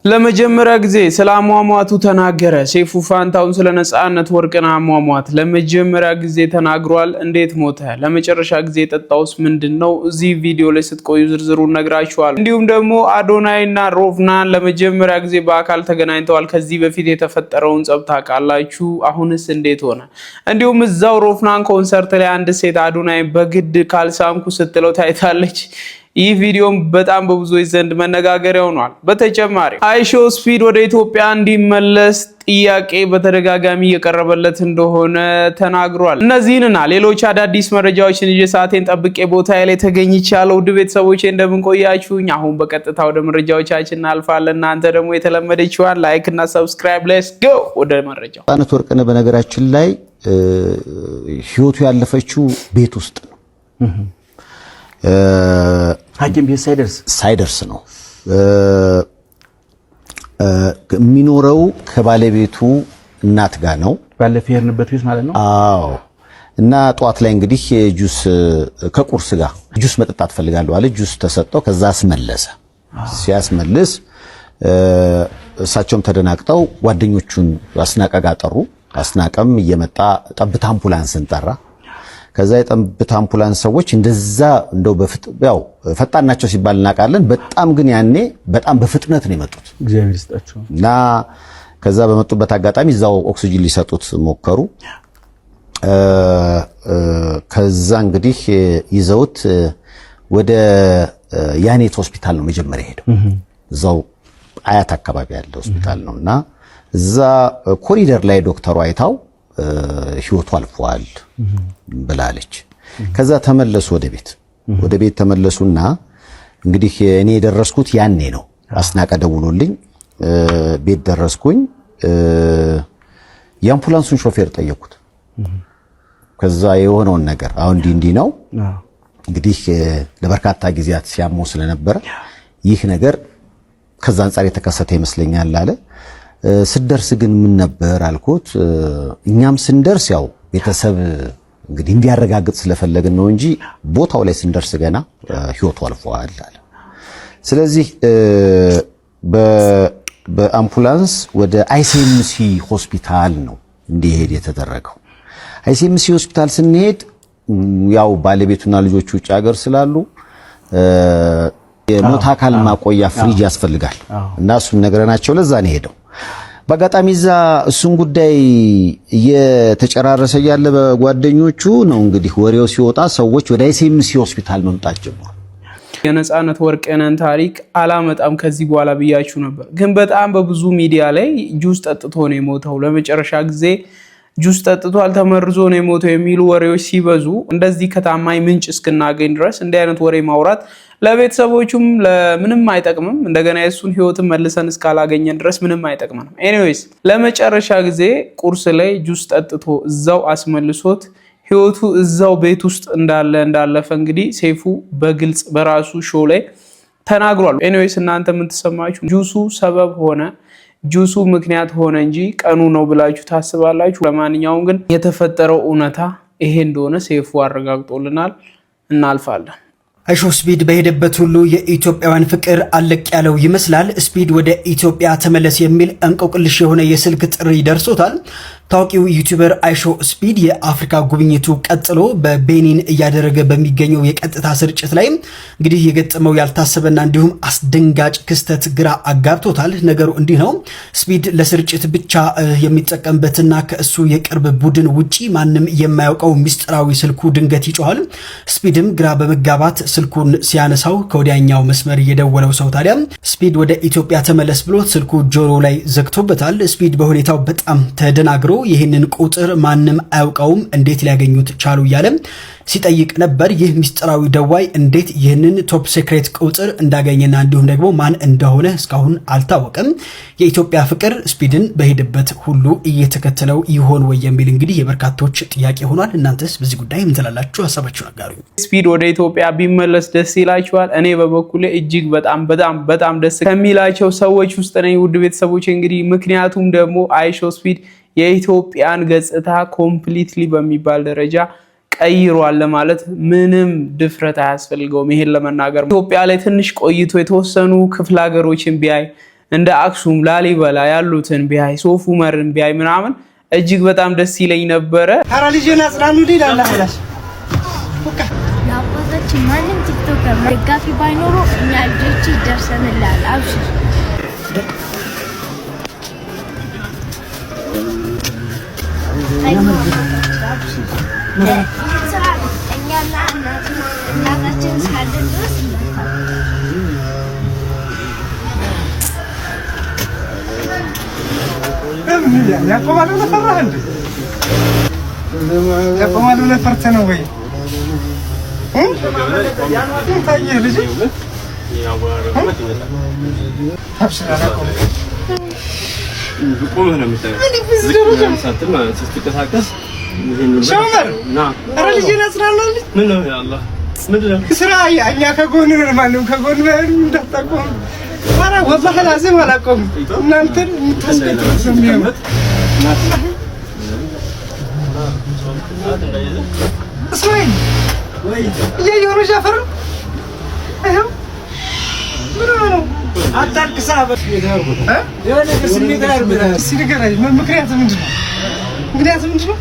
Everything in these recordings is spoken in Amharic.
ለመጀመሪያ ጊዜ ስለ አሟሟቱ ተናገረ። ሰይፉ ፋንታሁን ስለ ነጻነት ወርቅነህ አሟሟት ለመጀመሪያ ጊዜ ተናግሯል። እንዴት ሞተ? ለመጨረሻ ጊዜ የጠጣውስ ምንድነው? እዚህ ቪዲዮ ላይ ስትቆዩ ዝርዝሩን ነግራችኋል። እንዲሁም ደግሞ አዶናይና ሮፍናን ለመጀመሪያ ጊዜ በአካል ተገናኝተዋል። ከዚህ በፊት የተፈጠረውን ጸብ ታውቃላችሁ። አሁንስ እንዴት ሆነ? እንዲሁም እዛው ሮፍናን ኮንሰርት ላይ አንድ ሴት አዶናይ በግድ ካልሳምኩ ስትለው ታይታለች። ይህ ቪዲዮም በጣም በብዙዎች ዘንድ መነጋገሪያ ሆኗል። በተጨማሪ አይሾ ስፒድ ወደ ኢትዮጵያ እንዲመለስ ጥያቄ በተደጋጋሚ እየቀረበለት እንደሆነ ተናግሯል። እነዚህንና ሌሎች አዳዲስ መረጃዎችን ይዤ ሰዓቴን ጠብቄ ቦታዬ ላይ ተገኝቻለሁ። ውድ ቤተሰቦቼ እንደምን ቆያችሁኝ? አሁን በቀጥታ ወደ መረጃዎቻችን እናልፋለን። እናንተ ደግሞ የተለመደችዋን ላይክ እና ሰብስክራይብ ሌትስ ጎ ወደ መረጃው። ነጻነት ወርቅነህ በነገራችን ላይ ህይወቱ ያለፈችው ቤት ውስጥ ነው። ሐኪም ቤት ሳይደርስ ነው የሚኖረው ከባለቤቱ እናት ጋር ነው። ባለፈ የርንበት ቤት ማለት ነው። አዎ። እና ጧት ላይ እንግዲህ ጁስ ከቁርስ ጋር ጁስ መጠጣት ፈልጋለሁ አለ። ጁስ ተሰጠው። ከዛ አስመለሰ። ሲያስመልስ እሳቸውም ተደናቅጠው ጓደኞቹን አስናቀ ጋር ጠሩ። አስናቀም እየመጣ ጠብታ አምቡላንስን ጠራ። ከዛ የጠብታ አምቡላንስ ሰዎች እንደዛ እንደው ያው ፈጣን ናቸው ሲባል እናውቃለን። በጣም ግን ያኔ በጣም በፍጥነት ነው የመጡት። እግዚአብሔር ይስጣቸው። እና ከዛ በመጡበት አጋጣሚ እዛው ኦክሲጅን ሊሰጡት ሞከሩ። ከዛ እንግዲህ ይዘውት ወደ ያኔት ሆስፒታል ነው መጀመሪያ ሄደው። እዛው አያት አካባቢ ያለ ሆስፒታል ነውና እዛ ኮሪደር ላይ ዶክተሩ አይታው ህይወቱ አልፏል ብላለች። ከዛ ተመለሱ ወደ ቤት ተመለሱና እንግዲህ እኔ የደረስኩት ያኔ ነው። አስናቀ ደውሎልኝ ቤት ደረስኩኝ። የአምቡላንሱን ሾፌር ጠየቁት። ከዛ የሆነውን ነገር አሁን እንዲህ ነው እንግዲህ ለበርካታ ጊዜያት ሲያመው ስለነበረ ይህ ነገር ከዛ አንፃር የተከሰተ ይመስለኛል አለ። ስደርስ ግን ምን ነበር አልኩት። እኛም ስንደርስ ያው ቤተሰብ እንግዲህ እንዲያረጋግጥ ስለፈለግን ነው እንጂ ቦታው ላይ ስንደርስ ገና ህይወቱ አልፏል አለ። ስለዚህ በአምቡላንስ ወደ አይሲኤምሲ ሆስፒታል ነው እንዲሄድ የተደረገው። አይሲኤምሲ ሆስፒታል ስንሄድ ያው ባለቤቱና ልጆቹ ውጭ ሀገር ስላሉ የሞት አካል ማቆያ ፍሪጅ ያስፈልጋል እና እሱን ነግረናቸው ለዛ ነው ሄደው። በአጋጣሚ እዛ እሱን ጉዳይ እየተጨራረሰ ያለ በጓደኞቹ ነው እንግዲህ ወሬው ሲወጣ ሰዎች ወደ አይሲኤምሲ ሆስፒታል መምጣት ጀመሩ። የነጻነት ወርቅነህን ታሪክ አላመጣም ከዚህ በኋላ ብያችሁ ነበር፣ ግን በጣም በብዙ ሚዲያ ላይ ጁስ ጠጥቶ ነው የሞተው፣ ለመጨረሻ ጊዜ ጁስ ጠጥቷል ተመርዞ ነው የሞተው የሚሉ ወሬዎች ሲበዙ እንደዚህ ከታማኝ ምንጭ እስክናገኝ ድረስ እንዲህ አይነት ወሬ ማውራት ለቤተሰቦቹም ለምንም አይጠቅምም። እንደገና የሱን ህይወትን መልሰን እስካላገኘን ድረስ ምንም አይጠቅምንም። ኤኒዌይስ ለመጨረሻ ጊዜ ቁርስ ላይ ጁስ ጠጥቶ እዛው አስመልሶት ህይወቱ እዛው ቤት ውስጥ እንዳለፈ እንግዲህ ሰይፉ በግልጽ በራሱ ሾው ላይ ተናግሯል። ኤኒዌይስ እናንተ ምን ተሰማችሁ? ጁሱ ሰበብ ሆነ ጁሱ ምክንያት ሆነ እንጂ ቀኑ ነው ብላችሁ ታስባላችሁ? ለማንኛውም ግን የተፈጠረው እውነታ ይሄ እንደሆነ ሰይፉ አረጋግጦልናል። እናልፋለን። አይሾ ስፒድ በሄደበት ሁሉ የኢትዮጵያውያን ፍቅር አለቅ ያለው ይመስላል። ስፒድ ወደ ኢትዮጵያ ተመለስ የሚል እንቆቅልሽ የሆነ የስልክ ጥሪ ደርሶታል። ታዋቂው ዩቲዩበር አይሾ ስፒድ የአፍሪካ ጉብኝቱ ቀጥሎ በቤኒን እያደረገ በሚገኘው የቀጥታ ስርጭት ላይ እንግዲህ የገጠመው ያልታሰበና እንዲሁም አስደንጋጭ ክስተት ግራ አጋብቶታል። ነገሩ እንዲህ ነው። ስፒድ ለስርጭት ብቻ የሚጠቀምበትና ከእሱ የቅርብ ቡድን ውጪ ማንም የማያውቀው ሚስጥራዊ ስልኩ ድንገት ይጮሃል። ስፒድም ግራ በመጋባት ስልኩን ሲያነሳው ከወዲያኛው መስመር የደወለው ሰው ታዲያ ስፒድ ወደ ኢትዮጵያ ተመለስ ብሎ ስልኩ ጆሮ ላይ ዘግቶበታል። ስፒድ በሁኔታው በጣም ተደናግሮ ይህንን ቁጥር ማንም አያውቀውም እንዴት ሊያገኙት ቻሉ እያለ ሲጠይቅ ነበር። ይህ ሚስጥራዊ ደዋይ እንዴት ይህንን ቶፕ ሴክሬት ቁጥር እንዳገኘና እንዲሁም ደግሞ ማን እንደሆነ እስካሁን አልታወቀም። የኢትዮጵያ ፍቅር ስፒድን በሄደበት ሁሉ እየተከተለው ይሆን ወይ የሚል እንግዲህ የበርካቶች ጥያቄ ሆኗል። እናንተስ በዚህ ጉዳይ ምን ትላላችሁ? ሀሳባችሁን አጋሩኝ። ስፒድ ወደ ኢትዮጵያ ቢመለስ ደስ ይላችኋል? እኔ በበኩሌ እጅግ በጣም ደስ ከሚላቸው ሰዎች ውስጥ ነኝ ውድ ቤተሰቦች። እንግዲህ ምክንያቱም ደግሞ አይሾ ስፒድ የኢትዮጵያን ገጽታ ኮምፕሊትሊ በሚባል ደረጃ ቀይሯል ለማለት ምንም ድፍረት አያስፈልገውም። ይሄን ለመናገር ኢትዮጵያ ላይ ትንሽ ቆይቶ የተወሰኑ ክፍለ ሀገሮችን ቢያይ እንደ አክሱም ላሊበላ ያሉትን ቢያይ ሶፍ ዑመርን ቢያይ ምናምን እጅግ በጣም ደስ ይለኝ ነበረ። ታራ ልጅና ጽናኑ ዲላላ ሄዳስ ለአባታችን ማንም ቲክቶከር ደጋፊ ባይኖሩ እኛ ልጆች ይደርሰንላል። አብሽር እኛና እናታችን እስካለን ድረስ ያቆማሉ ለፈራህ እንዴ? ያቆማሉ ለፈርተ ነው ወይ? ታየ ልጅ ስራ እኛ ከጎን ማንም ከጎን እንዳታቆም ኧረ ወላሂ ላዚም አላቆምም። እናንተን የምታስቀጥሉት ነው የሚሆነው። እስማኤል እያየሁ ነው ጃፈር ይኸው ምን ሆነህ ነው? አታልቅሳ የሆነ ነገር ስሜት አያርጉት። እስኪ ንገረኝ ምክንያቱ ምንድን ነው? ምክንያቱ ምንድን ነው?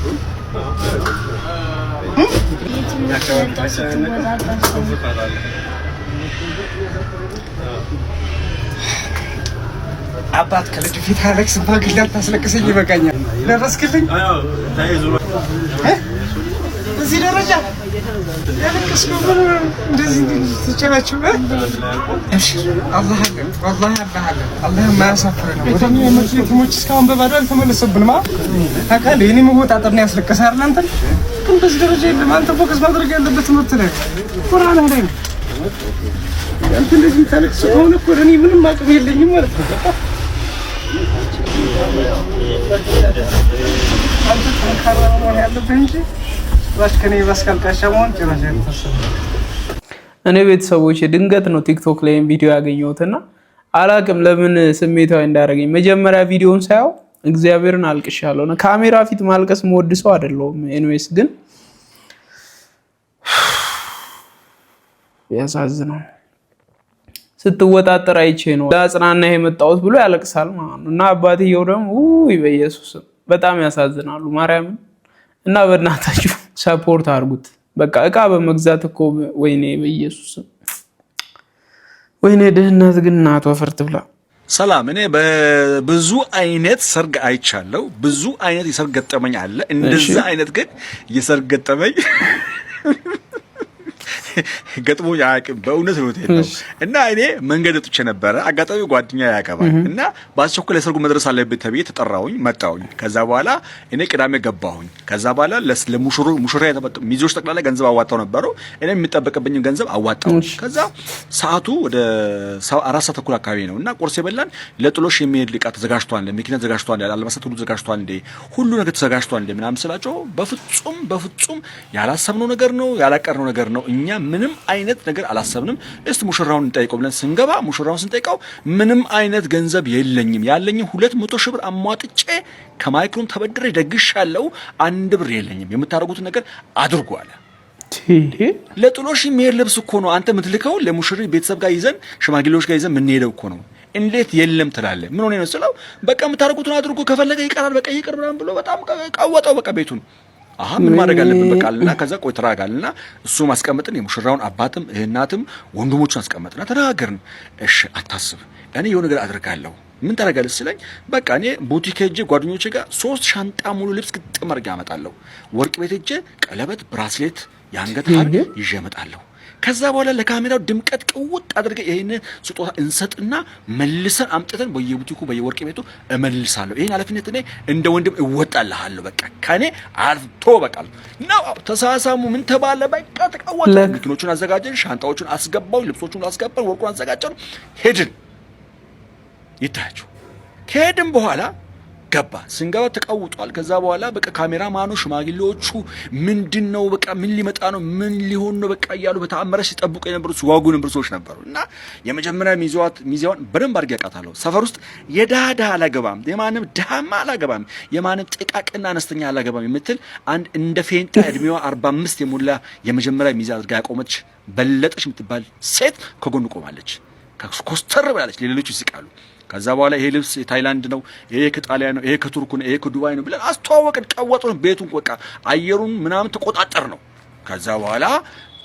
አባት ከልጅ ፊት አለቅስ ባግል ታስለቅሰኝ ይበቃኛል። ደረስክልኝ እዚህ ደረጃ ያለቅስኩ እንደዚህ ትጨናችሁ አላህ አለ ወላሂ አላህ የማያሳፍረን ነው። ወደኛ የመጡ የትሞች እስካሁን በባዶ አልተመለሰብንም። ታውቃለህ የኔ መወጣጠር ነው ያስለቀሰህ አይደል? አንተ ግን በዚህ ደረጃ የለም። አንተ ፎከስ ማድረግ ያለበት ትምህርት ላይ ቁርአን ላይ ነው። አንተ እንደዚህ ታለቅስ ከሆነ እኮ እኔ ምንም አቅም የለኝም ማለት ነው። አንተ ጠንካራ መሆን ያለብህ እንጂ ባስከኔ ባስካልካሻ መሆን ጭራሽ አይተሰብ። እኔ ቤተሰቦች ድንገት ነው ቲክቶክ ላይ ቪዲዮ ያገኘሁትና አላቅም ለምን ስሜታዊ እንዳደረገኝ። መጀመሪያ ቪዲዮውን ሳየው እግዚአብሔርን አልቅሻለሁ። ነው ካሜራ ፊት ማልቀስ መወድ ሰው አይደለሁም። ኤኒዌይስ ግን ያሳዝናል። ስትወጣጠር አይቼ ነው ለአጽናና የመጣሁት ብሎ ያለቅሳል ማለት ነው። እና አባትየው ደግሞ ውይ በኢየሱስ በጣም ያሳዝናሉ ማርያምን። እና በእናታችሁ ሰፖርት አድርጉት። በቃ እቃ በመግዛት እኮ ወይኔ በኢየሱስ ወይኔ ድህነት ግን እናቷ ፈርት ብላ። ሰላም። እኔ በብዙ አይነት ሰርግ አይቻለሁ። ብዙ አይነት የሰርግ ገጠመኝ አለ። እንደዛ አይነት ግን የሰርግ ገጠመኝ ገጥሞ ያቅም በእውነት ነው ነው። እና እኔ መንገድ ጥቼ ነበረ። አጋጣሚ ጓደኛ ያቀባኝ እና በአስቸኳይ ለሰርጉ መድረስ አለብኝ ተብዬ ተጠራሁኝ። መጣሁኝ። ከዛ በኋላ እኔ ቅዳሜ ገባሁኝ። ከዛ በኋላ ለሙሽራ የተመጣው ሚዜዎች ጠቅላላ ገንዘብ አዋጣው ነበረው። እኔ የሚጠበቅብኝ ገንዘብ አዋጣው። ከዛ ሰዓቱ ወደ 4 ሰዓት ተኩል አካባቢ ነው እና ቁርስ የበላን ለጥሎሽ የሚሄድ ዕቃ ተዘጋጅቷል፣ መኪና ተዘጋጅቷል፣ አልባሳት ሁሉ ተዘጋጅቷል፣ እንደ ሁሉ ነገር ተዘጋጅቷል እንደ ምናምን ስላቸው በፍጹም ያላሰብነው ነገር ነው ያላቀርነው ነገር ነው። እኛ ምንም አይነት ነገር አላሰብንም። እስቲ ሙሽራውን እንጠይቀው ብለን ስንገባ ሙሽራውን ስንጠይቀው ምንም አይነት ገንዘብ የለኝም፣ ያለኝም 200 ሺህ ብር አሟጥጬ ከማይክሮን ተበድሬ ደግሻለሁ፣ 1 ብር የለኝም፣ የምታደርጉት ነገር አድርጉ አለ። ለጥሎሽ የሚሄድ ልብስ እኮ ነው አንተ የምትልከው፣ ለሙሽሪ ቤተሰብ ጋር ይዘን ሽማግሌዎች ጋር ይዘን የምንሄደው እኮ ነው። እንዴት የለም ትላለህ? ምን ሆነ ነው ስለው በቃ የምታደርጉትን አድርጉ፣ ከፈለገ ይቀራል፣ በቃ ይቅር ብሎ በጣም ቀወጠው በቃ ቤቱን። ምን ማድረግ አለብን በቃልና ከዛ ቆይ ተራጋልና እሱ ማስቀመጥን የሙሽራውን አባትም እናትም ወንድሞቹን አስቀመጥና ተናገርን። እሺ አታስብ፣ እኔ የሆነ ነገር አድርጋለሁ። ምን ታደርጋለህ ስለኝ በቃ እኔ ቡቲክ ሄጄ ጓደኞቼ ጋር 3 ሻንጣ ሙሉ ልብስ ግጥም አድርጌ አመጣለሁ። ወርቅ ቤት ሄጄ ቀለበት፣ ብራስሌት፣ የአንገት ሐብል ይዤ እመጣለሁ። ከዛ በኋላ ለካሜራው ድምቀት ቅውጥ አድርገ ይሄን ስጦታ እንሰጥና መልሰን አምጥተን በየቡቲኩ በየወርቅ ቤቱ እመልሳለሁ። ይሄን ኃላፊነት እኔ እንደ ወንድም እወጣልሃለሁ። በቃ ከኔ አልቶ በቃል ነው። ተሳሳሙ። ምን ተባለ? በቃ ተቃወጠ። መኪኖቹን አዘጋጀን፣ ሻንጣዎቹን አስገባው፣ ልብሶቹን አስገባን፣ ወርቁን አዘጋጀን፣ ሄድን። ይታያችሁ ከሄድን በኋላ ገባ። ስንገባ ተቃውጧል። ከዛ በኋላ በቃ ካሜራማኑ ሽማግሌዎቹ ምንድነው በቃ ምን ሊመጣ ነው ምን ሊሆን ነው በቃ እያሉ በተአምረ ሲጠብቁ የነበሩ ሲዋጉ የነበሩ ሰዎች ነበሩ። እና የመጀመሪያ ሚዜዋን በደንብ አድርጌ አውቃታለሁ። ሰፈር ውስጥ የዳዳ አላገባም፣ የማንም ድሃማ አላገባም፣ የማንም ጥቃቅና አነስተኛ አላገባም የምትል አንድ እንደ ፌንጣ እድሜዋ 45 የሞላ የመጀመሪያ ሚዜ አድርጋ ያቆመች በለጠች የምትባል ሴት ከጎኑ ቆማለች። ኮስተር ብላለች። ሌሎቹ ይስቃሉ። ከዛ በኋላ ይሄ ልብስ የታይላንድ ነው፣ ይሄ ከጣሊያን ነው፣ ይሄ ከቱርክ ነው፣ ይሄ ከዱባይ ነው ብለን አስተዋወቅን። ቀወጡን፣ ቤቱን በቃ አየሩን ምናምን ተቆጣጠር ነው። ከዛ በኋላ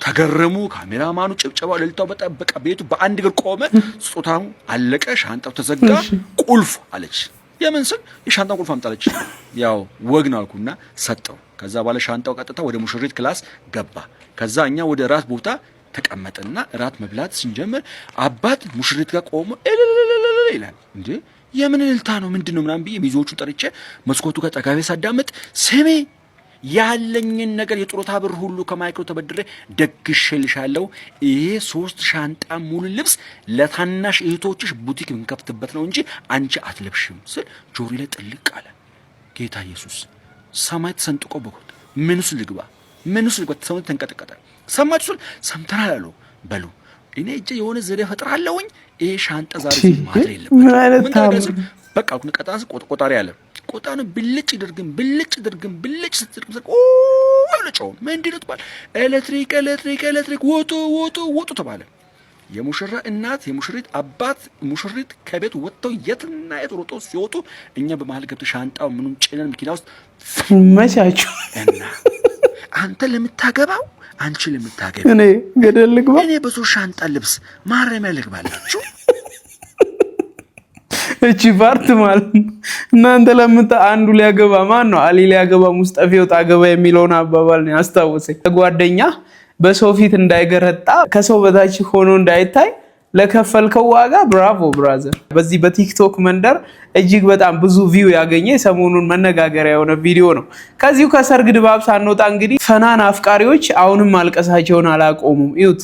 ተገረሙ። ካሜራማኑ ጭብጨባው ለልታው በቃ ቤቱ በአንድ እግር ቆመ። ስጦታው አለቀ፣ ሻንጣው ተዘጋ። ቁልፍ አለች። የምን ስል የሻንጣው ቁልፍ አምጣለች። ያው ወግ ነው አልኩና ሰጠው። ከዛ በኋላ ሻንጣው ቀጥታ ወደ ሙሽሪት ክላስ ገባ። ከዛ እኛ ወደ ራት ቦታ ተቀመጠና ራት መብላት ስንጀምር አባት ሙሽሪት ጋር ቆሞ ይላል። እንዴ የምን እልልታ ነው ምንድነው ምናምን ብዬ ሚዜዎቹን ጠርቼ መስኮቱ ጋር ጠጋቤ ሳዳመጥ ስሜ ያለኝን ነገር የጥሮታ ብር ሁሉ ከማይክሮ ተበድሬ ደግሼልሻለሁ። ይሄ 3 ሻንጣ ሙሉ ልብስ ለታናሽ እህቶችሽ ቡቲክ እንከፍትበት ነው እንጂ አንቺ አትለብሽም ስል ጆሪ ላይ ጥልቅ አለ። ጌታ ኢየሱስ ሰማይ ተሰንጥቆ በኮት ምንስ ልግባ ሰማይ ተንቀጠቀጠ። ሰማችሁ ሰምተናል አሉ። በሉ እኔ እጄ የሆነ ዘዴ ፈጥራለሁኝ። ይሄ ሻንጣ ዛሬ ማድረግ የለበትም። ምን ታደርጋለህ? በቃ ቆጣስ ቆጣሪ አለ። ቆጣኑ ብልጭ ብልጭ ስትድርግም ለጨው ምንድነው ተባለ። ኤሌክትሪክ ወጡ ተባለ። የሙሽራ እናት የሙሽሪት አባት ሙሽሪት ከቤት ወጥተው የትና የሮጦ ሲወጡ እኛ በመሃል ገብተን ሻንጣው ምኑን ጭነን መኪና ውስጥ መቻችሁ እና አንተ ለምታገባው አንቺ ለምታገባው እኔ ገደል ልግባ እኔ በሶ ሻንጣ ልብስ ማረሚያ ልግባላችሁ። እቺ ፓርት ማለት እናንተ ለምታ አንዱ ሊያገባ ማን ነው አሊ ሊያገባ ሙስጠፋ ወጣ ገባ የሚለውን አባባል ነው ያስታውሰኝ። ጓደኛ በሰው ፊት እንዳይገረጣ ከሰው በታች ሆኖ እንዳይታይ ለከፈልከው ዋጋ ብራቮ ብራዘር። በዚህ በቲክቶክ መንደር እጅግ በጣም ብዙ ቪው ያገኘ ሰሞኑን መነጋገሪያ የሆነ ቪዲዮ ነው። ከዚሁ ከሰርግ ድባብ ሳንወጣ እንግዲህ ፈናን አፍቃሪዎች አሁንም ማልቀሳቸውን አላቆሙም። እዩት።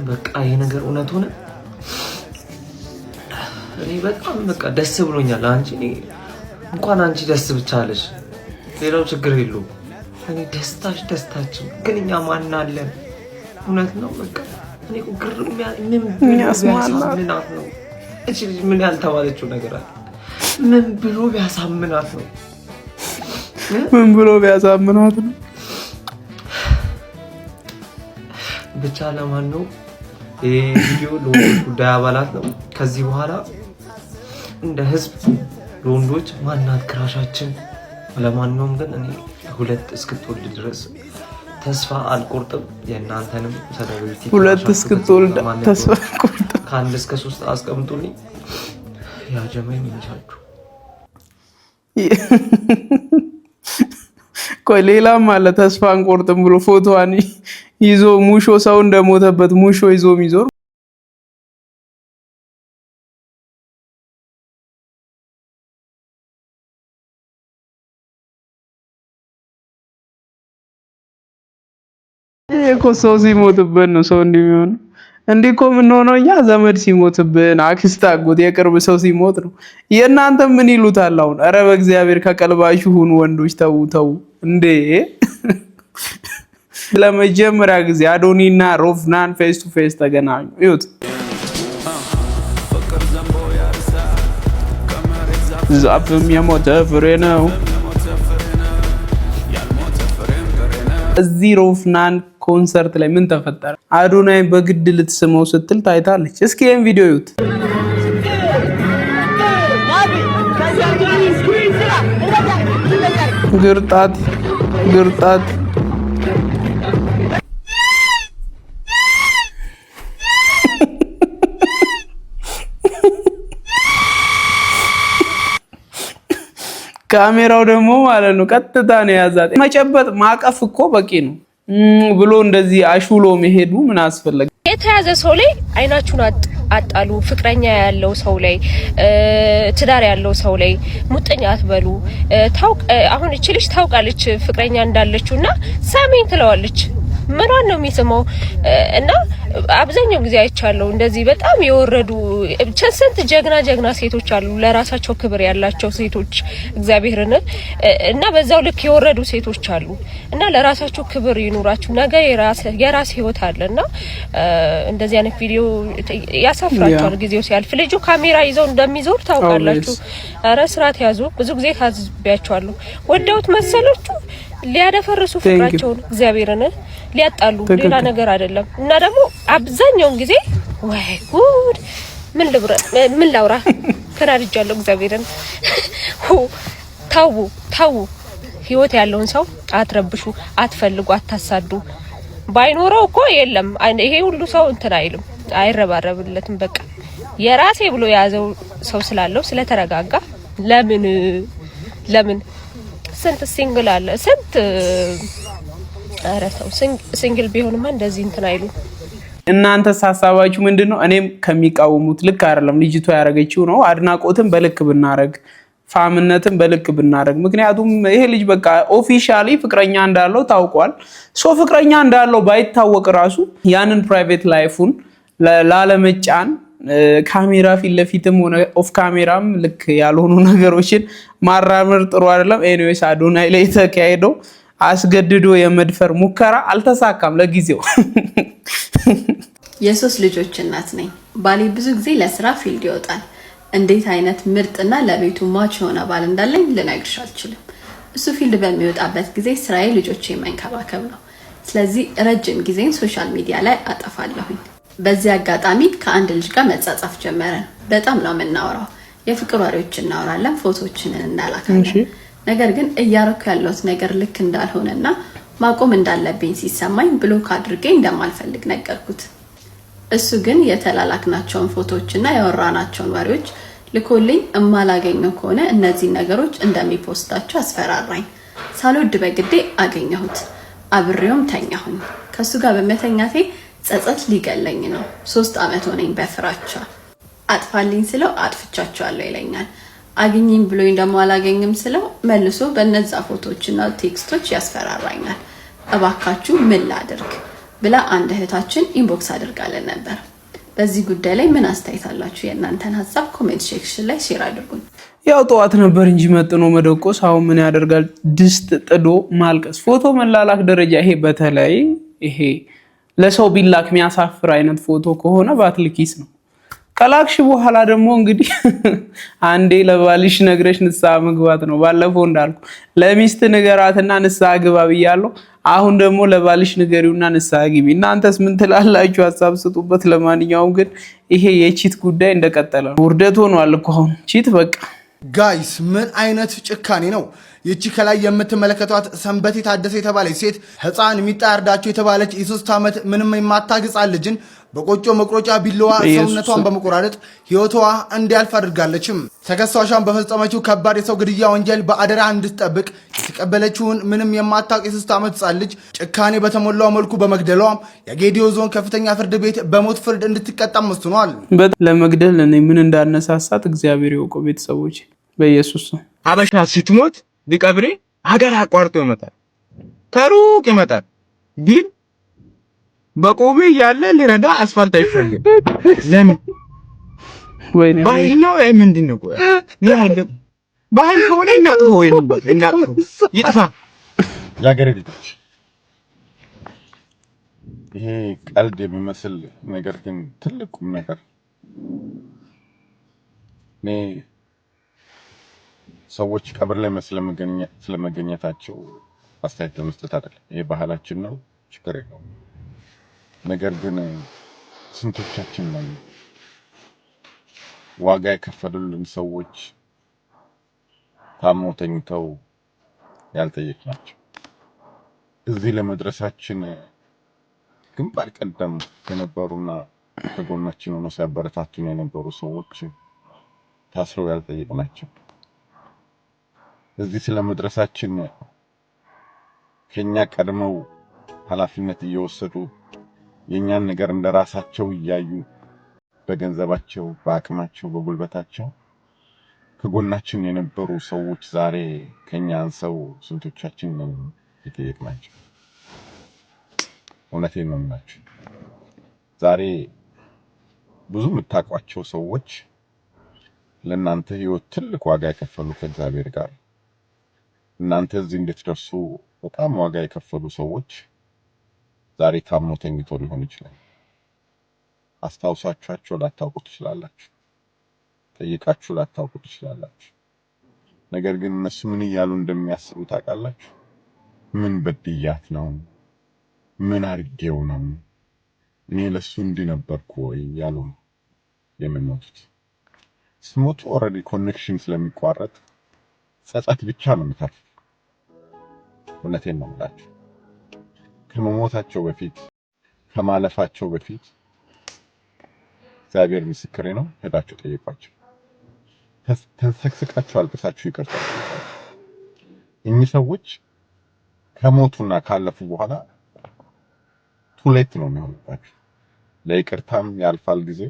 በቃ ይሄ ነገር እውነት ሆነ። እኔ በጣም በቃ ደስ ብሎኛል። እንኳን አንቺ ደስ ብቻ አለሽ፣ ሌላው ችግር የለውም። እኔ ደስታችን ግን እኛ ማን አለን? እውነት ነው። በቃ እኔ ግርም ቢያሳምናት ነው። እቺ ልጅ ምን ያልተባለችው ነገር አለ? ምን ብሎ ቢያሳምናት ነው? ብቻ ለማን ነው ይሄ ቪዲዮ? ለወንዶች ጉዳይ አባላት ነው። ከዚህ በኋላ እንደ ህዝብ ለወንዶች ማናት ክራሻችን? ለማንኛውም ግን እኔ 2 እስክትወልድ ድረስ ተስፋ አልቆርጥም። የእናንተንም ሰለብሪቲ 2 እስክትወልድ ተስፋ አልቆርጥም። ከ1 እስከ 3 አስቀምጡልኝ። ያ ጀማይ ምንቻችሁ ቆይ ሌላም አለ ተስፋ አንቆርጥም ብሎ ፎቶዋን ይዞ ሙሾ ሰው እንደሞተበት ሙሾ ይዞ የሚዞር እኮ ሰው ሲሞትበት ነው ሰው እንደሚሆን። እንዲህ እኮ ምን ሆነው እኛ ዘመድ ሲሞትብን አክስት አጎት የቅርብ ሰው ሲሞት ነው። የእናንተ ምን ይሉታል አሁን? ኧረ በእግዚአብሔር ከቀልባችሁ ሁኑ ወንዶች፣ ተው እንዴ! ለመጀመሪያ ጊዜ አዶኒና ሮፍናን ፌስ ቱ ፌስ ተገናኙ። እዩት። ዛፍም የሞተ ፍሬ ነው። እዚህ ሮፍናን ኮንሰርት ላይ ምን ተፈጠረ? አዶናይ በግድ ልትስመው ስትል ታይታለች። እስኪ ይሄን ቪዲዮ እዩት። ግርጣት ካሜራው ደግሞ ማለት ነው ቀጥታ ነው ያዛት። መጨበጥ ማቀፍ እኮ በቂ ነው ብሎ እንደዚህ አሹሎ መሄዱ ምን አስፈለገ? የተያዘ ሰው ላይ አይናችሁን አጣሉ። ፍቅረኛ ያለው ሰው ላይ ትዳር ያለው ሰው ላይ ሙጥኛ አትበሉ። አሁን እቺ ልጅ ታውቃለች ፍቅረኛ እንዳለችውና ሳሚን ትለዋለች። ምኗን ነው የሚስመው? እና አብዛኛው ጊዜ አይቻለው እንደዚህ በጣም የወረዱ ስንት ጀግና ሴቶች አሉ፣ ለራሳቸው ክብር ያላቸው ሴቶች እግዚአብሔርን እና በዛው ልክ የወረዱ ሴቶች አሉ። እና ለራሳቸው ክብር ይኑራችሁ። ነገ የራስ ህይወት አለና እንደዚህ አይነት ቪዲዮ ያሳፍራችኋል። ጊዜው ሲያልፍ ልጁ ካሜራ ይዘው እንደሚዞር ታውቃላችሁ። ኧረ ስርዓት ያዙ። ብዙ ጊዜ ታዝቢያችኋለሁ። ወደውት መሰሎቹ ሊያደፈርሱ ፍቅራቸውን እግዚአብሔርን ሊያጣሉ ሌላ ነገር አይደለም። እና ደግሞ አብዛኛውን ጊዜ ወይ ጉድ ምን ላውራ ተናድጃለሁ። እግዚአብሔርን ታው ህይወት ያለውን ሰው አትረብሹ፣ አትፈልጉ፣ አታሳዱ። ባይኖረው እኮ የለም ይሄ ሁሉ ሰው እንትን አይልም፣ አይረባረብለትም። በቃ የራሴ ብሎ የያዘው ሰው ስላለው ስለተረጋጋ ለምን ስንት ሲንግል አለ ስንት አረሰው ሲንግል ቢሆንማ እንደዚህ እንትን አይሉ። እናንተስ ሐሳባችሁ ምንድነው? እኔም ከሚቃወሙት ልክ አይደለም ልጅቷ ያረገችው ነው። አድናቆትን በልክ ብናረግ ፋምነትን በልክ ብናረግ። ምክንያቱም ይሄ ልጅ በቃ ኦፊሻሊ ፍቅረኛ እንዳለው ታውቋል። ሶ ፍቅረኛ እንዳለው ባይታወቅ ራሱ ያንን ፕራይቬት ላይፉን ላለመጫን ካሜራ ፊት ለፊትም ሆነ ኦፍ ካሜራም ልክ ያልሆኑ ነገሮችን ማራመር ጥሩ አይደለም። ኤኒዌይስ አዶናይ ላይ ተካሄደው አስገድዶ የመድፈር ሙከራ አልተሳካም ለጊዜው። የሶስት ልጆች እናት ነኝ። ባሌ ብዙ ጊዜ ለስራ ፊልድ ይወጣል። እንዴት አይነት ምርጥና ለቤቱ ማች የሆነ ባል እንዳለኝ ልነግርሽ አልችልም። እሱ ፊልድ በሚወጣበት ጊዜ ስራዬ ልጆቼን መንከባከብ ነው። ስለዚህ ረጅም ጊዜን ሶሻል ሚዲያ ላይ አጠፋለሁኝ። በዚህ አጋጣሚ ከአንድ ልጅ ጋር መጻጻፍ ጀመረን። በጣም ነው የምናወራው። የፍቅር ወሬዎች እናወራለን፣ ፎቶዎችን እናላካለን። ነገር ግን እያረኩ ያለሁት ነገር ልክ እንዳልሆነና ማቆም እንዳለብኝ ሲሰማኝ ብሎክ አድርጌ እንደማልፈልግ ነገርኩት። እሱ ግን የተላላክናቸውን ፎቶዎችና ያወራናቸውን ወሬዎች ልኮልኝ እማላገኘው ከሆነ እነዚህ ነገሮች እንደሚፖስታቸው አስፈራራኝ። ሳልወድ በግዴ አገኘሁት። አብሬውም ተኛሁኝ። ከሱ ጋር በመተኛቴ ጸጸት ሊገለኝ ነው። 3 አመት ሆነኝ በፍራቻ። አጥፋልኝ ስለው አጥፍቻቸዋለሁ ይለኛል። አግኝኝ ብሎኝ ደግሞ አላገኝም ስለው መልሶ በነዛ ፎቶዎችና ቴክስቶች ያስፈራራኛል። እባካችሁ ምን ላድርግ ብላ አንድ እህታችን ኢንቦክስ አድርጋለን ነበር። በዚህ ጉዳይ ላይ ምን አስተያየት አላችሁ? የእናንተን ሐሳብ ኮሜንት ሴክሽን ላይ ሼር አድርጉኝ። ያው ጠዋት ነበር እንጂ መጥኖ መደቆስ አሁን ምን ያደርጋል? ድስት ጥዶ ማልቀስ። ፎቶ መላላክ ደረጃ ይሄ በተለይ ይሄ ለሰው ቢላክ የሚያሳፍር አይነት ፎቶ ከሆነ ባትልኪስ ነው። ከላክሽ በኋላ ደግሞ እንግዲህ አንዴ ለባልሽ ነግረሽ ንስሐ መግባት ነው። ባለፈው እንዳልኩ ለሚስት ንገራትና ንስሐ ግባ ብያለሁ። አሁን ደግሞ ለባልሽ ንገሪውና ንስሐ ግቢ። እናንተስ ምን ትላላችሁ? ሐሳብ ስጡበት። ለማንኛውም ግን ይሄ የቺት ጉዳይ እንደቀጠለ ነው። ውርደት ሆኗል እኮ አሁን ቺት በቃ። ጋይስ ምን አይነት ጭካኔ ነው! ይቺ ከላይ የምትመለከቷት ሰንበቴ ታደሰ የተባለች ሴት ህፃን ሚጣ ያርዳቸው የተባለች የ3 ዓመት ምንም የማታግጻ ልጅን በቆጮ መቁረጫ ቢላዋ ሰውነቷን በመቆራረጥ ህይወቷ እንዲያልፍ አድርጋለችም። ተከሳሿን በፈጸመችው ከባድ የሰው ግድያ ወንጀል በአደራ እንድትጠብቅ የተቀበለችውን ምንም የማታውቅ የ3 ዓመት ህፃን ልጅ ጭካኔ በተሞላው መልኩ በመግደሏ የጌዲዮ ዞን ከፍተኛ ፍርድ ቤት በሞት ፍርድ እንድትቀጣም ወስኗል። ለመግደል እኔ ምን እንዳነሳሳት እግዚአብሔር ይወቀው። ቤተሰቦች በኢየሱስ ነው። አበሻ ስትሞት ሊቀብሬ ሀገር አቋርጦ ይመጣል፣ ከሩቅ ይመጣል። ግን በቆሜ ያለ ሊረዳ አስፋልት አይፈልግም። ለምን? ወይኔ ባህል ነው። ምንድን ነው? ቆይ ባህል ከሆነ እናጥፎ ይጥፋ። ያገሬ ልጆች ይሄ ቀልድ የሚመስል ነገር ግን ትልቁም ነገር እኔ ሰዎች ቀብር ላይ ስለመገኘታቸው አስተያየት ለመስጠት አይደለም። ይሄ ባህላችን ነው፣ ችግር የለውም። ነገር ግን ስንቶቻችን ነን ዋጋ የከፈሉልን ሰዎች ታመው ተኝተው ያልጠየቅናቸው? እዚህ ለመድረሳችን ግንባር ቀደም የነበሩና ከጎናችን ሆነው ሲያበረታቱን የነበሩ ሰዎች ታስረው ያልጠየቅናቸው? እዚህ ስለመድረሳችን ከኛ ቀድመው ኃላፊነት እየወሰዱ የኛን ነገር እንደራሳቸው እያዩ በገንዘባቸው፣ በአቅማቸው፣ በጉልበታቸው ከጎናችን የነበሩ ሰዎች ዛሬ ከኛ አንሰው ስንቶቻችን ነው የጠየቅናቸው? እውነቴን ነው የምላችሁ። ዛሬ ብዙ የምታውቋቸው ሰዎች ለእናንተ ህይወት ትልቅ ዋጋ የከፈሉ ከእግዚአብሔር ጋር እናንተ እዚህ እንድትደርሱ በጣም ዋጋ የከፈሉ ሰዎች ዛሬ ታመው ተኝተው ሊሆን ይችላል። አስታውሳችኋቸው ላታውቁ ትችላላችሁ፣ ጠይቃችሁ ላታውቁ ትችላላችሁ። ነገር ግን እነሱ ምን እያሉ እንደሚያስቡ ታውቃላችሁ? ምን በድያት ነው? ምን አርጌው ነው? እኔ ለሱ እንዲህ ነበርኩ ወይ ያሉ የሚሞቱት። ስሞቱ ኦልሬዲ ኮኔክሽን ስለሚቋረጥ ጸጸት ብቻ ነው የሚተርፈው። እውነቴን ነው የምላችሁ። ከመሞታቸው በፊት ከማለፋቸው በፊት እግዚአብሔር ምስክሬ ነው፣ ሄዳችሁ ጠይቋቸው። ተሰቅስቃችሁ አልቅሳችሁ ይቅርታ። እኚህ ሰዎች ከሞቱና ካለፉ በኋላ ቱሌት ነው የሚሆንባችሁ። ለይቅርታም ያልፋል ጊዜ፣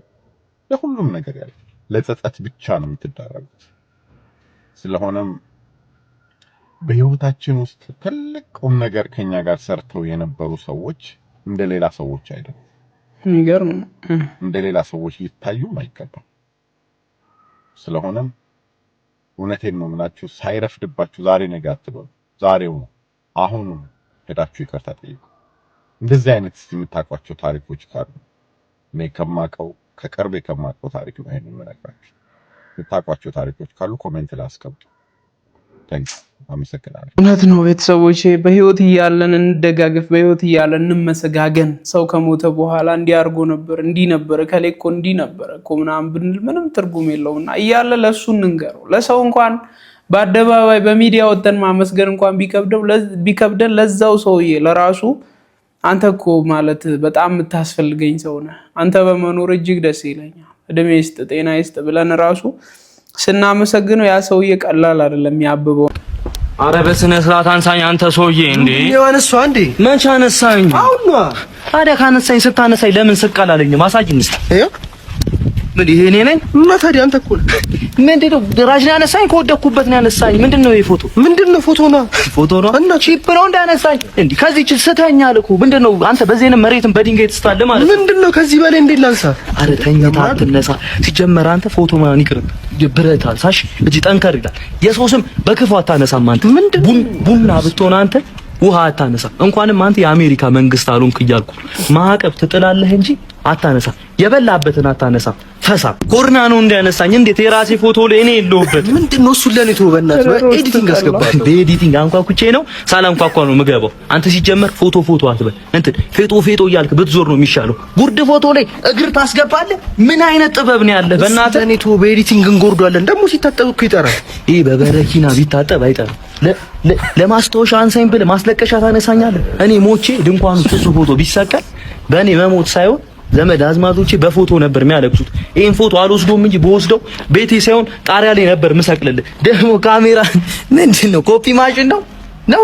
ለሁሉም ነገር ያልፋል። ለጸጸት ብቻ ነው የምትዳረጉት። ስለሆነም በህይወታችን ውስጥ ትልቅ ቁም ነገር ከኛ ጋር ሰርተው የነበሩ ሰዎች እንደሌላ ሰዎች አይደሉም። የሚገርም እንደሌላ ሰዎች ሊታዩም አይገባም። ስለሆነም እውነቴን ነው የምላችሁ፣ ሳይረፍድባችሁ ዛሬ ነገ አትበሉ። ዛሬው ነው አሁኑ ሄዳችሁ ይቅርታ ጠይቁ። እንደዚህ አይነት የምታውቋቸው ታሪኮች ካሉ እኔ ከማውቀው ከቅርቤ ከማውቀው ታሪክ ነው ይሄንን የምነግራችሁ። የምታውቋቸው ታሪኮች ካሉ ኮሜንት ላይ አስቀምጡ። አመሰግናለሁ። እውነት ነው ቤተሰቦቼ፣ በህይወት እያለን እንደጋገፍ፣ በህይወት እያለን እንመሰጋገን። ሰው ከሞተ በኋላ እንዲያርጎ ነበር እንዲህ ነበር ከሌኮ እንዲህ ነበር እኮ ምናምን ብንል ምንም ትርጉም የለውምና እያለ ለሱ እንንገረው። ለሰው እንኳን በአደባባይ በሚዲያ ወጥተን ማመስገን እንኳን ቢከብደን ለዛው ሰውዬ ለራሱ አንተ እኮ ማለት በጣም የምታስፈልገኝ ሰው ነህ፣ አንተ በመኖር እጅግ ደስ ይለኛል፣ እድሜ ይስጥ ጤና ይስጥ ብለን ራሱ ስናመሰግነው ያ ሰውዬ ቀላል አይደለም ያብበው። አረ በስነ ስርዓት አንሳኝ አንተ ሰውዬ። እንዴ ያነሳ እንዴ መቼ አነሳኝ? አሁን ታዲያ ካነሳኝ ስታነሳኝ ለምን ስቀላለኝ? ማሳጅኝ እስኪ ምን ይሄ እኔ ነኝ? እና ታዲያ አንተ እኮ ምንድነው ድራጅ ነው ያነሳኝ? ከወደኩበት ነው ያነሳኝ። ምንድነው ይሄ ፎቶ? ምንድነው ፎቶ ነው? ፎቶ ነው እና ቺፕ ነው እንዳነሳኝ እንዴ? ከዚህ ስተኛል እኮ ምንድነው አንተ በዚህ መሬትን በድንጋይ ትስታለህ ማለት ነው? ምንድነው ከዚህ በላይ እንዴ ላንሳ? አረ ተኝታ አትነሳ። ሲጀመር አንተ ፎቶ ማን ይቅር ብረት አልሳሽ እጂ ጠንከር ይላል። የሰው ስም በክፉ አታነሳም አንተ። ቡና ብትሆን አንተ ውሃ አታነሳም። እንኳንም አንተ የአሜሪካ መንግስት አሉንክ እያልኩ ማዕቀብ ትጥላለህ እንጂ አታነሳም። የበላበትን አታነሳም። ፈሳ ኮርና ነው እንዲያነሳኝ። እንዴት የራሴ ፎቶ ላይ እኔ የለሁበት? ምንድነው እሱ ለኔ ተወበናት ኤዲቲንግ አስገባለሁ። በኤዲቲንግ አንኳኩቼ ነው ሳላንኳኳ ነው የምገባው። አንተ ሲጀመር ፎቶ አትበል እንትን ፌጦ እያልክ ብትዞር ነው የሚሻለው። ጉርድ ፎቶ ላይ እግር ታስገባለህ። ምን አይነት ጥበብ ነው ያለህ? በእናትህ እኔ ተው በኤዲቲንግ እንጎርዷለን። ደግሞ ሲታጠብ እኮ ይጠራል። ይሄ በበረኪና ቢታጠብ አይጠራም። ለማስታወሻ አንሳኝ ብለህ ማስለቀሻ ታነሳኛለህ። እኔ ሞቼ ድንኳኑ እሱ ፎቶ ቢሰቀል በእኔ መሞት ሳይሆን ዘመድ አዝማዶቼ በፎቶ ነበር የሚያለቅሱት። ይሄን ፎቶ አልወስዶም እንጂ በወስደው ቤቴ ሳይሆን ጣሪያ ላይ ነበር ምሰቅልልህ። ደግሞ ካሜራ ምንድነው? ኮፒ ማሽን ነው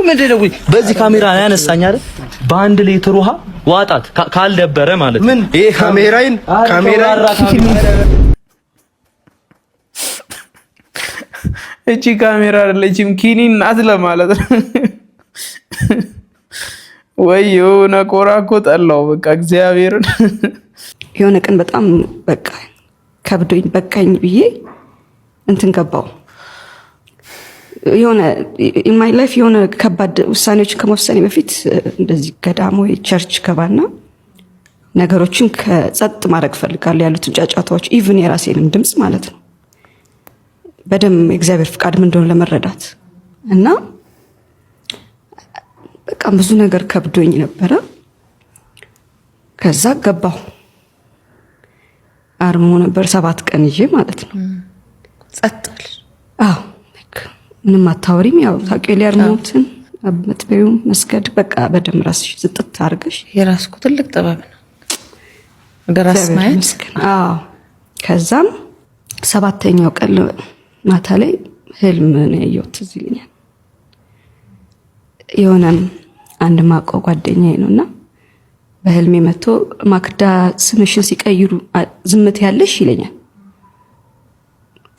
ምንድነው? በዚህ ካሜራ ያነሳኝ አይደል? በአንድ ሊትር ውሃ ዋጣት ካልደበረ ማለት ምን ይሄ ካሜራ እቺ ካሜራ አይደለችም ኪኒን ናት ለማለት ነው። ወይዮ ነቆራ እኮ ጠላው በቃ እግዚአብሔርን። የሆነ ቀን በጣም በቃ ከብዶኝ በቃኝ ብዬ እንትን ገባው። የሆነ ኢን ማይ ላይፍ የሆነ ከባድ ውሳኔዎች ከመወሰኔ በፊት እንደዚህ ገዳም ወይ ቸርች ገባና ነገሮችን ከጸጥ ማድረግ ፈልጋለሁ፣ ያሉትን ጫጫታዎች ኢቭን የራሴንም ድምጽ ማለት ነው በደንብ እግዚአብሔር ፍቃድ ምን እንደሆነ ለመረዳት እና በቃ ብዙ ነገር ከብዶኝ ነበረ። ከዛ ገባሁ አርሞ ነበር 7 ቀን ይዤ ማለት ነው። ጸጥል አዎ ምንም አታወሪም። ያው ታውቂው ሊያርሙትን አመትበዩ መስገድ በቃ በደም ራስሽ ዝጥት አድርገሽ የራስኩ ትልቅ ጥበብ ነው ደራስ ማየት። አዎ ከዛም 7ኛው ቀን ማታ ላይ ህልም ነው ያየሁት ትዝ ይለኛል። የሆነም አንድ ማቀው ጓደኛዬ ነውና በህልሜ መጥቶ ማክዳ ስምሽን ሲቀይሩ ዝምት ያለሽ ይለኛል።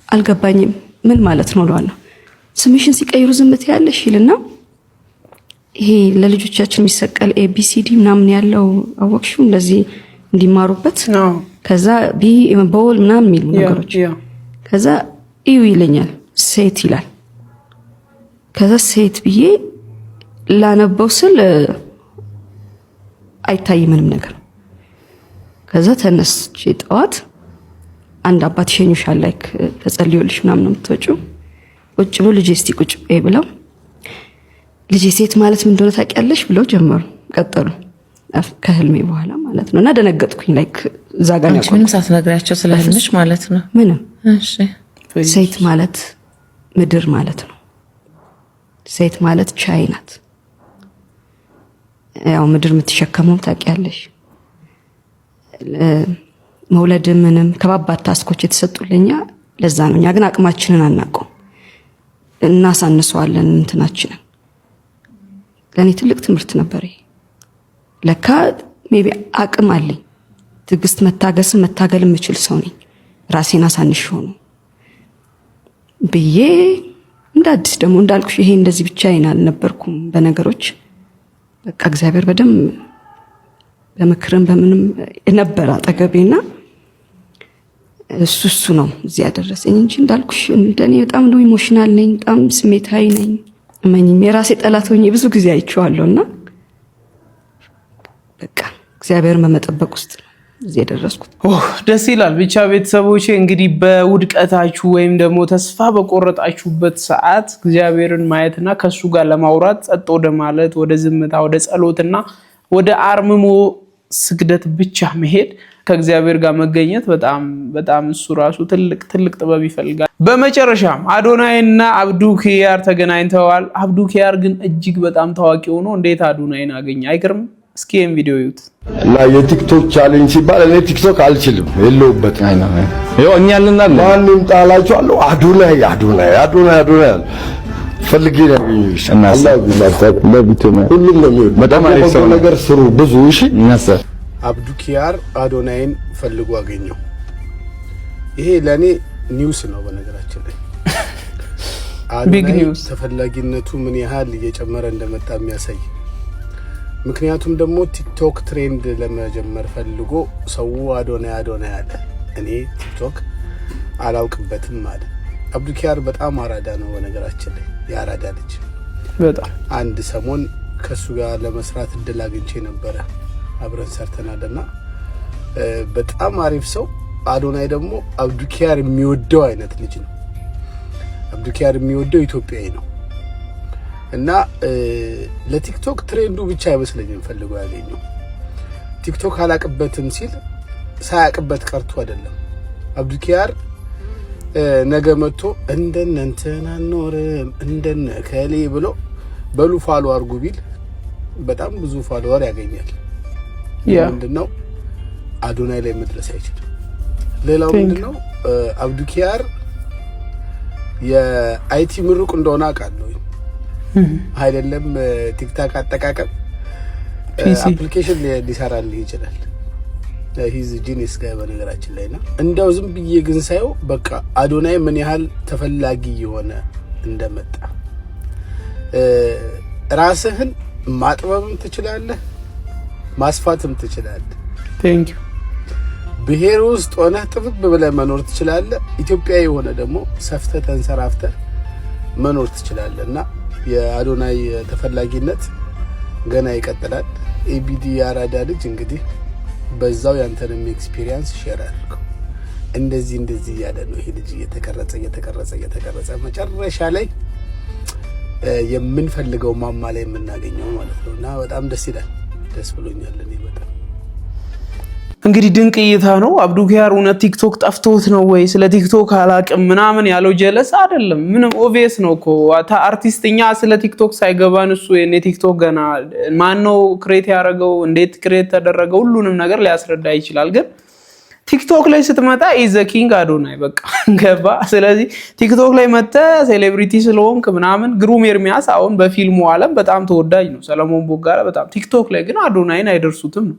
አልገባኝም ምን ማለት ነው ለዋና ስምሽን ሲቀይሩ ዝምት ያለሽ ይልና ይሄ ለልጆቻችን የሚሰቀል ኤቢሲዲ ምናምን ያለው አወቅሽው እንደዚህ እንዲማሩበት ከዛ ቢ በወል ምናምን የሚሉ ነገሮች ከዛ እዩ ይለኛል። ሴት ይላል። ከዛ ሴት ብዬ ላነበው ስል አይታይ ምንም ነገር። ከዛ ተነስቼ ጠዋት አንድ አባት ሸኙሻል ላይክ ተጸልዮልሽ ምናምን ነው የምትወጪው ቁጭ ብሎ ልጅ እስቲ ቁጭ በይ ብለው ልጄ ሴት ማለት ምን እንደሆነ ታውቂያለሽ ብለው ጀመሩ። ቀጠሉ ከህልሜ በኋላ ማለት ነውና ደነገጥኩኝ። ላይክ እዛ ጋር ነው ምንም ሳትነግሪያቸው ስለ ህልምሽ ማለት ነው? ምንም። እሺ ሴት ማለት ምድር ማለት ነው። ሴት ማለት ቻይ ናት። ያው ምድር የምትሸከመው ታውቂያለሽ። መውለድ ምንም ከባባድ ታስኮች የተሰጡልኛ ለዛ ነው። እኛ ግን አቅማችንን አናውቀው እናሳንሰዋለን እንትናችንን። ለኔ ትልቅ ትምህርት ነበር ይሄ። ለካ ሜቢ አቅም አለኝ፣ ትግስት መታገስም መታገል የምችል ሰው ነኝ። ራሴን አሳንሽው ነው ብዬ እንደ አዲስ ደግሞ እንዳልኩሽ ይሄ እንደዚህ ብቻ አይናል ነበርኩም በነገሮች በቃ እግዚአብሔር በደም በመክረም በምንም ነበር አጠገቤና እሱ ነው እዚህ ያደረሰኝ እንጂ እንዳልኩሽ እንደኔ በጣም ነው ኢሞሽናል ነኝ፣ በጣም ስሜታዊ ነኝ። እመኝም የራሴ ጠላት ሆኜ ብዙ ጊዜ አይቼዋለሁና በቃ እግዚአብሔር በመጠበቅ ውስጥ እዚህ ያደረስኩት። ደስ ይላል። ብቻ ቤተሰቦቼ እንግዲህ በውድቀታችሁ ወይም ደግሞ ተስፋ በቆረጣችሁበት ሰዓት እግዚአብሔርን ማየትና ከሱ ጋር ለማውራት ጸጥ ወደ ማለት ወደ ዝምታ ወደ ጸሎትና ወደ አርምሞ ስግደት ብቻ መሄድ ከእግዚአብሔር ጋር መገኘት በጣም እሱ ራሱ ትልቅ ጥበብ ይፈልጋል። በመጨረሻም አዶናይና አብዱኪያር ተገናኝተዋል። አብዱኪያር ግን እጅግ በጣም ታዋቂ ሆኖ እንዴት አዶናይን አገኘ? አይገርም? እስኪ ይሄን ቪዲዮ ይዩት። እና የቲክቶክ ቻሌንጅ ሲባል እኔ ቲክቶክ አልችልም የለውበት ይሄው እኛ ያለናል ማንንም ጣላችኋለሁ አዶናይ ፈልጌ ነው ሁሉም ነው የሚወድ በጣም አሪፍ ሰው ነገር ስሩ ብዙ እሺ። አብዱኪያር አዶናይን ፈልጎ አገኘው። ይሄ ለኔ ኒውስ ነው በነገራችን ላይ ቢግ ኒውስ። ተፈላጊነቱ ምን ያህል እየጨመረ እንደመጣ የሚያሳይ ምክንያቱም ደግሞ ቲክቶክ ትሬንድ ለመጀመር ፈልጎ ሰው አዶናይ አለ። እኔ ቲክቶክ አላውቅበትም አለ። አብዱኪያር በጣም አራዳ ነው በነገራችን ላይ ያራዳ ልጅ በጣም አንድ ሰሞን ከሱ ጋር ለመስራት እድል አግኝቼ ነበር። አብረን ሰርተናልና በጣም አሪፍ ሰው። አዶናይ ደግሞ አብዱኪያር የሚወደው አይነት ልጅ ነው። አብዱኪያር የሚወደው ኢትዮጵያዊ ነው እና ለቲክቶክ ትሬንዱ ብቻ አይመስለኝም ፈልጎ ያገኘው። ቲክቶክ አላቅበትም ሲል ሳያቅበት ቀርቶ አይደለም። አብዱኪያር ነገ መጥቶ እንደነንተና ኖርም እንደነ ከሌ ብሎ በሉ ፋሎ አርጉ ቢል በጣም ብዙ ፋሎወር ያገኛል። ምንድነው አዶናይ ላይ መድረስ አይችልም። ሌላው ምንድነው አብዱኪያር የአይቲ ምሩቅ እንደሆነ አውቃለሁ አይደለም። ቲክታክ አጠቃቀም አፕሊኬሽን ሊሰራልህ ይችላል። ሂዝ ጂኒስ ጋር በነገራችን ላይ ነው። እንደው ዝም ብዬ ግን ሳይው በቃ አዶናይ ምን ያህል ተፈላጊ የሆነ እንደመጣ ራስህን ማጥበብም ትችላለህ፣ ማስፋትም ትችላለህ። ቴንክ ዩ። ብሔር ውስጥ ሆነህ ጥብብ ብለህ መኖር ትችላለህ። ኢትዮጵያዊ የሆነ ደግሞ ሰፍተህ ተንሰራፍተህ መኖር ትችላለህ እና የአዶናይ ተፈላጊነት ገና ይቀጥላል። ኤቢዲ ያራዳ ልጅ እንግዲህ በዛው ያንተንም ኤክስፒሪየንስ ሼር አድርገው። እንደዚህ ያለ ነው ይሄ ልጅ እየተቀረጸ መጨረሻ ላይ የምንፈልገው ማማ ላይ የምናገኘው ማለት ነውና በጣም ደስ ይላል። ደስ ብሎኛል እኔ በጣም። እንግዲህ ድንቅ እይታ ነው። አብዱኪያር እውነት ቲክቶክ ጠፍቶት ነው ወይ ስለ ቲክቶክ አላቅም ምናምን ያለው ጀለስ አይደለም። ምንም ኦቪየስ ነው እኮ አርቲስትኛ ስለ ቲክቶክ ሳይገባን እሱ የኔ ቲክቶክ ገና ማን ነው ክሬት ያደረገው እንዴት ክሬት ተደረገ ሁሉንም ነገር ሊያስረዳ ይችላል። ግን ቲክቶክ ላይ ስትመጣ ኢዝ ዘ ኪንግ አዶናይ በቃ ገባ። ስለዚህ ቲክቶክ ላይ መጣ ሴሌብሪቲ ስለሆንክ ምናምን ግሩም ኤርሚያስ አሁን በፊልሙ ዓለም በጣም ተወዳጅ ነው። ሰለሞን ቦጋለ በጣም ቲክቶክ ላይ ግን አዶናይን አይደርሱትም ነው።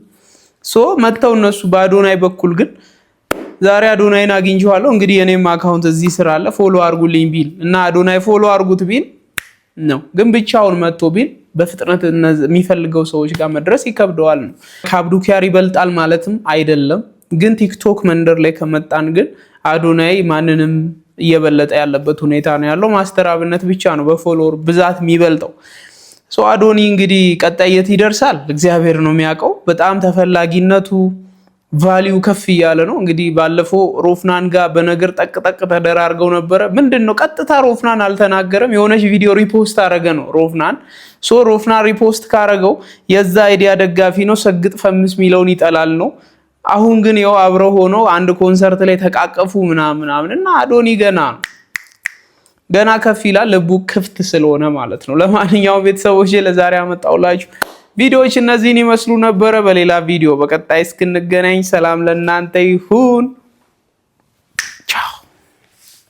ሶ መተው እነሱ በአዶናይ በኩል ግን ዛሬ አዶናይን አግኝቼዋለሁ እንግዲህ የኔም አካውንት እዚህ ስራ አለ ፎሎ አርጉልኝ ቢል እና አዶናይ ፎሎ አርጉት ቢል ነው። ግን ብቻውን መጥቶ ቢል በፍጥነት የሚፈልገው ሰዎች ጋር መድረስ ይከብደዋል ነው። ከአብዱኪያር ይበልጣል ማለትም አይደለም። ግን ቲክቶክ መንደር ላይ ከመጣን ግን አዶናይ ማንንም እየበለጠ ያለበት ሁኔታ ነው ያለው። ማስተር አብነት ብቻ ነው በፎሎወር ብዛት የሚበልጠው። ሶ አዶኒ እንግዲህ ቀጣይ የት ይደርሳል እግዚአብሔር ነው የሚያውቀው። በጣም ተፈላጊነቱ ቫልዩ ከፍ እያለ ነው። እንግዲህ ባለፈው ሮፍናን ጋር በነገር ጠቅጠቅ ተደራርገው ነበር። ምንድነው ቀጥታ ሮፍናን አልተናገረም። የሆነች ቪዲዮ ሪፖስት አረገ ነው ሮፍናን። ሮፍናን ሪፖስት ካረገው የዛ አይዲያ ደጋፊ ነው፣ ሰግጥ ፈምስ ሚለውን ይጠላል ነው። አሁን ግን ያው አብረው ሆኖ አንድ ኮንሰርት ላይ ተቃቀፉ ምናምን እና አዶኒ ገና ከፍ ይላል፣ ልቡ ክፍት ስለሆነ ማለት ነው። ለማንኛውም ቤተሰቦቼ ለዛሬ አመጣውላችሁ ቪዲዮዎች እነዚህን ይመስሉ ነበረ። በሌላ ቪዲዮ በቀጣይ እስክንገናኝ ሰላም ለእናንተ ይሁን።